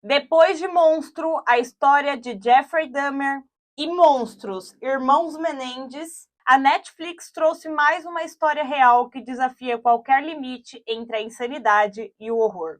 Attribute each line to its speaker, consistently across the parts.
Speaker 1: Depois de Monstro, a história de Jeffrey Dahmer e Monstros, Irmãos Menendez, a Netflix trouxe mais uma história real que desafia qualquer limite entre a insanidade e o horror.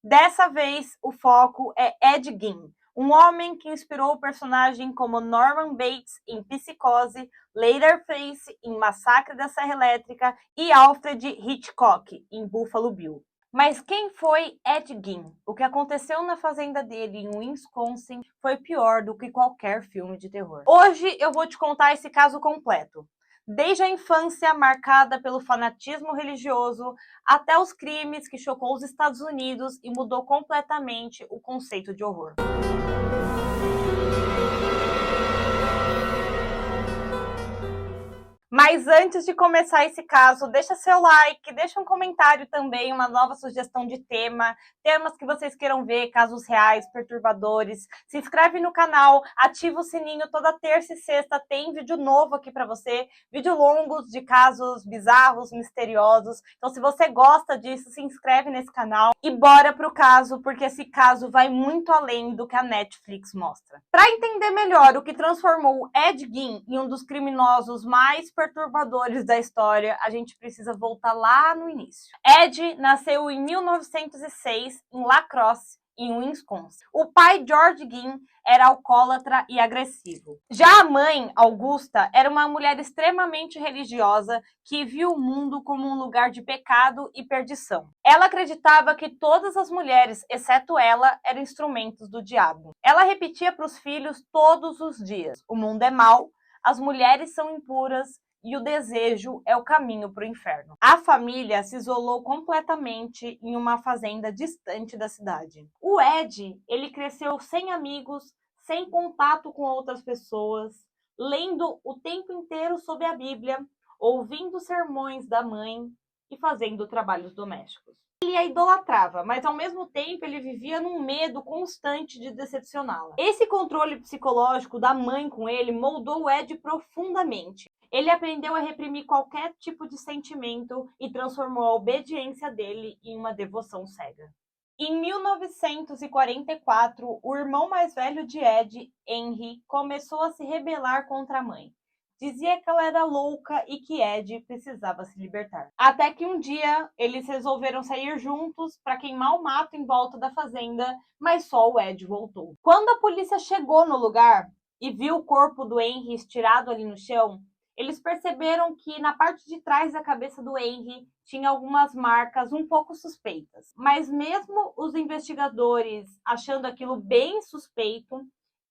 Speaker 1: Dessa vez, o foco é Ed Gein, um homem que inspirou o personagem como Norman Bates em Psicose, Leatherface em Massacre da Serra Elétrica e Alfred Hitchcock em Buffalo Bill. Mas quem foi Ed Gein? O que aconteceu na fazenda dele em Wisconsin foi pior do que qualquer filme de terror. Hoje eu vou te contar esse caso completo. Desde a infância marcada pelo fanatismo religioso até os crimes que chocou os Estados Unidos e mudou completamente o conceito de horror. Mas antes de começar esse caso, deixa seu like, deixa um comentário também, uma nova sugestão de tema, temas que vocês queiram ver, casos reais, perturbadores. Se inscreve no canal, ativa o sininho, toda terça e sexta tem vídeo novo aqui para você, vídeo longos de casos bizarros, misteriosos. Então se você gosta disso, se inscreve nesse canal e bora pro caso, porque esse caso vai muito além do que a Netflix mostra. Para entender melhor o que transformou Ed Gein em um dos criminosos mais perturbadores da história, a gente precisa voltar lá no início. Ed nasceu em 1906 em La Crosse, em Wisconsin. O pai, George Gein, era alcoólatra e agressivo. Já a mãe, Augusta, era uma mulher extremamente religiosa que viu o mundo como um lugar de pecado e perdição. Ela acreditava que todas as mulheres, exceto ela, eram instrumentos do diabo. Ela repetia para os filhos todos os dias: o mundo é mau, as mulheres são impuras e o desejo é o caminho para o inferno. A família se isolou completamente em uma fazenda distante da cidade. O Ed, ele cresceu sem amigos, sem contato com outras pessoas, lendo o tempo inteiro sobre a Bíblia, ouvindo sermões da mãe e fazendo trabalhos domésticos. Ele a idolatrava, mas ao mesmo tempo ele vivia num medo constante de decepcioná-la. Esse controle psicológico da mãe com ele moldou o Ed profundamente. Ele aprendeu a reprimir qualquer tipo de sentimento e transformou a obediência dele em uma devoção cega. Em 1944, o irmão mais velho de Ed, Henry, começou a se rebelar contra a mãe. Dizia que ela era louca e que Ed precisava se libertar. Até que um dia eles resolveram sair juntos para queimar o mato em volta da fazenda, mas só o Ed voltou. Quando a polícia chegou no lugar e viu o corpo do Henry estirado ali no chão, eles perceberam que na parte de trás da cabeça do Henry tinha algumas marcas um pouco suspeitas. Mas mesmo os investigadores achando aquilo bem suspeito,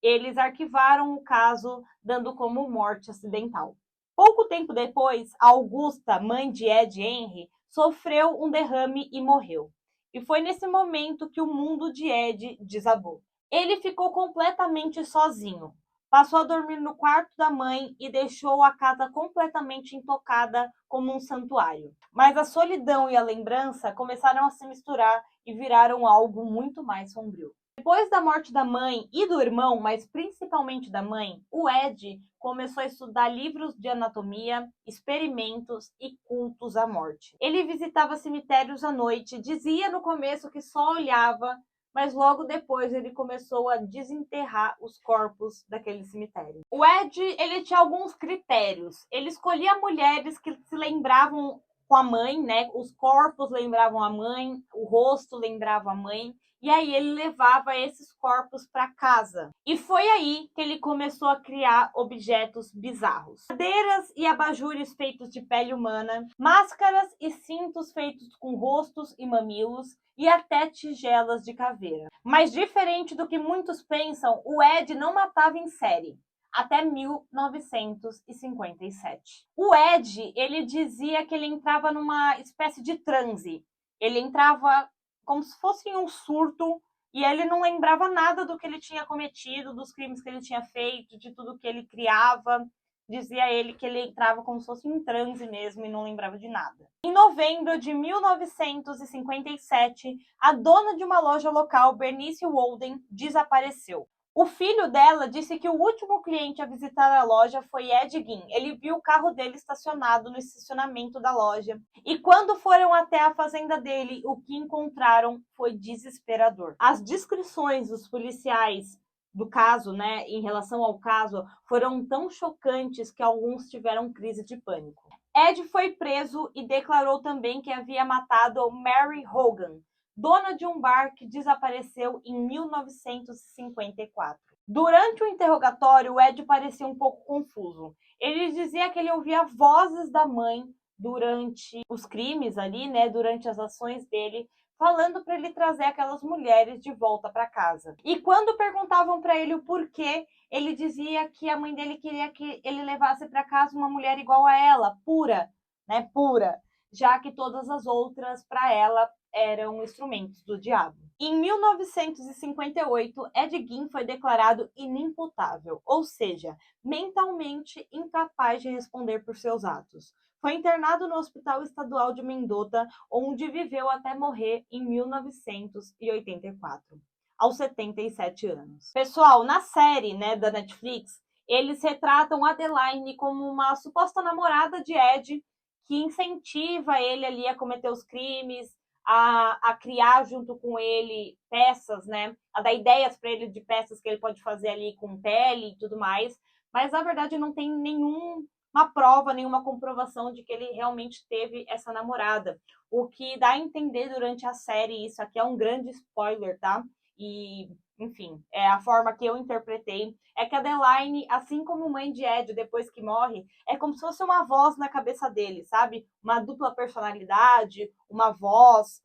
Speaker 1: eles arquivaram o caso, dando como morte acidental. Pouco tempo depois, a Augusta, mãe de Ed e Henry, sofreu um derrame e morreu. E foi nesse momento que o mundo de Ed desabou. Ele ficou completamente sozinho. Passou a dormir no quarto da mãe e deixou a casa completamente intocada como um santuário. Mas a solidão e a lembrança começaram a se misturar e viraram algo muito mais sombrio. Depois da morte da mãe e do irmão, mas principalmente da mãe, o Ed começou a estudar livros de anatomia, experimentos e cultos à morte. Ele visitava cemitérios à noite, dizia no começo que só olhava, mas logo depois ele começou a desenterrar os corpos daquele cemitério. O Ed, ele tinha alguns critérios. Ele escolhia mulheres que se lembravam com a mãe, né? Os corpos lembravam a mãe, o rosto lembrava a mãe. E aí ele levava esses corpos para casa. E foi aí que ele começou a criar objetos bizarros. Cadeiras e abajures feitos de pele humana, máscaras e cintos feitos com rostos e mamilos, e até tigelas de caveira. Mas diferente do que muitos pensam, o Ed não matava em série. Até 1957. O Ed, ele dizia que ele entrava numa espécie de transe. Ele entrava como se fosse um surto, e ele não lembrava nada do que ele tinha cometido, dos crimes que ele tinha feito, de tudo que ele criava. Dizia ele que ele entrava como se fosse em transe mesmo e não lembrava de nada. Em novembro de 1957, a dona de uma loja local, Bernice Walden, desapareceu. O filho dela disse que o último cliente a visitar a loja foi Ed Gein. Ele viu o carro dele estacionado no estacionamento da loja. E quando foram até a fazenda dele, o que encontraram foi desesperador. As descrições dos policiais do caso, né, em relação ao caso, foram tão chocantes que alguns tiveram crise de pânico. Ed foi preso e declarou também que havia matado Mary Hogan, dona de um bar que desapareceu em 1954. Durante o interrogatório, o Ed parecia um pouco confuso. Ele dizia que ele ouvia vozes da mãe durante os crimes ali, né, durante as ações dele, falando para ele trazer aquelas mulheres de volta para casa. E quando perguntavam para ele o porquê, ele dizia que a mãe dele queria que ele levasse para casa uma mulher igual a ela, pura, né, pura, já que todas as outras para ela eram instrumentos do diabo. Em 1958, Ed Gein foi declarado inimputável, ou seja, mentalmente incapaz de responder por seus atos. Foi internado no Hospital Estadual de Mendota, onde viveu até morrer em 1984, aos 77 anos. Pessoal, na série, né, da Netflix, eles retratam Adeline como uma suposta namorada de Ed, que incentiva ele ali a cometer os crimes, a criar junto com ele peças, né? A dar ideias para ele de peças que ele pode fazer ali com pele e tudo mais. Mas na verdade não tem nenhuma prova, nenhuma comprovação de que ele realmente teve essa namorada. O que dá a entender durante a série, isso aqui é um grande spoiler, tá? E, enfim, é a forma que eu interpretei, é que a Adeline, assim como mãe de Ed, depois que morre, é como se fosse uma voz na cabeça dele, sabe? Uma dupla personalidade, uma voz,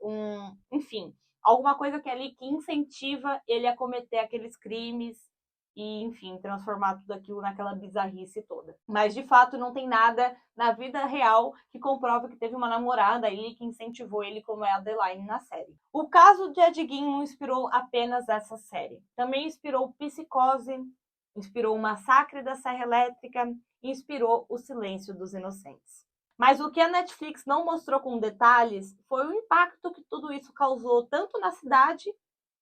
Speaker 1: enfim, alguma coisa que é ali que incentiva ele a cometer aqueles crimes e, enfim, transformar tudo aquilo naquela bizarrice toda. Mas, de fato, não tem nada na vida real que comprova que teve uma namorada ali que incentivou ele, como é a Adeline na série. O caso de Ed Gein não inspirou apenas essa série. Também inspirou Psicose, inspirou o Massacre da Serra Elétrica e inspirou O Silêncio dos Inocentes. Mas o que a Netflix não mostrou com detalhes foi o impacto que tudo isso causou tanto na cidade,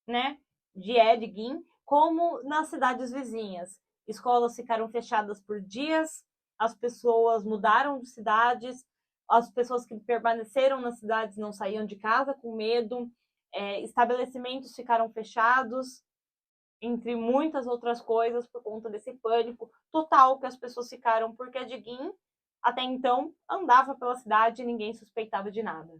Speaker 1: né, de Ed Gein, como nas cidades vizinhas. Escolas ficaram fechadas por dias, as pessoas mudaram de cidades, as pessoas que permaneceram nas cidades não saíam de casa com medo, estabelecimentos ficaram fechados, entre muitas outras coisas, por conta desse pânico total que as pessoas ficaram, porque Ed Gein, até então, andava pela cidade e ninguém suspeitava de nada.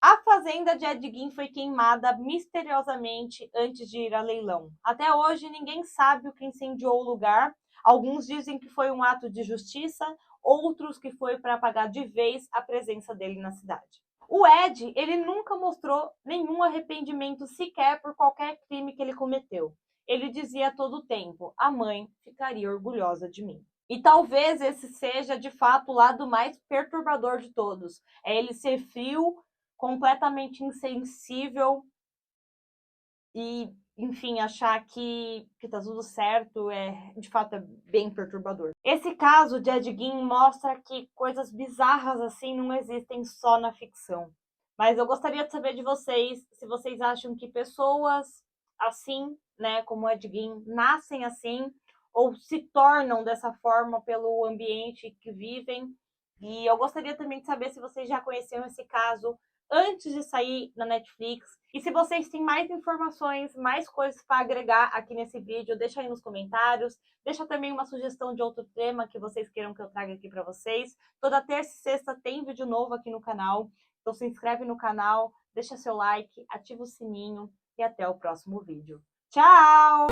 Speaker 1: A fazenda de Ed Gein foi queimada misteriosamente antes de ir a leilão. Até hoje, ninguém sabe o que incendiou o lugar. Alguns dizem que foi um ato de justiça, outros que foi para apagar de vez a presença dele na cidade. O Ed, ele nunca mostrou nenhum arrependimento sequer por qualquer crime que ele cometeu. Ele dizia a todo tempo: a mãe ficaria orgulhosa de mim. E talvez esse seja, de fato, o lado mais perturbador de todos. É ele ser frio, completamente insensível e, enfim, achar que tá tudo certo de fato, é bem perturbador. Esse caso de Ed Gein mostra que coisas bizarras assim não existem só na ficção. Mas eu gostaria de saber de vocês se vocês acham que pessoas assim, né, como Ed Gein, nascem assim ou se tornam dessa forma pelo ambiente que vivem. E eu gostaria também de saber se vocês já conheciam esse caso antes de sair na Netflix. E se vocês têm mais informações, mais coisas para agregar aqui nesse vídeo, deixa aí nos comentários. Deixa também uma sugestão de outro tema que vocês queiram que eu traga aqui para vocês. Toda terça e sexta tem vídeo novo aqui no canal. Então se inscreve no canal, deixa seu like, ativa o sininho e até o próximo vídeo. Tchau!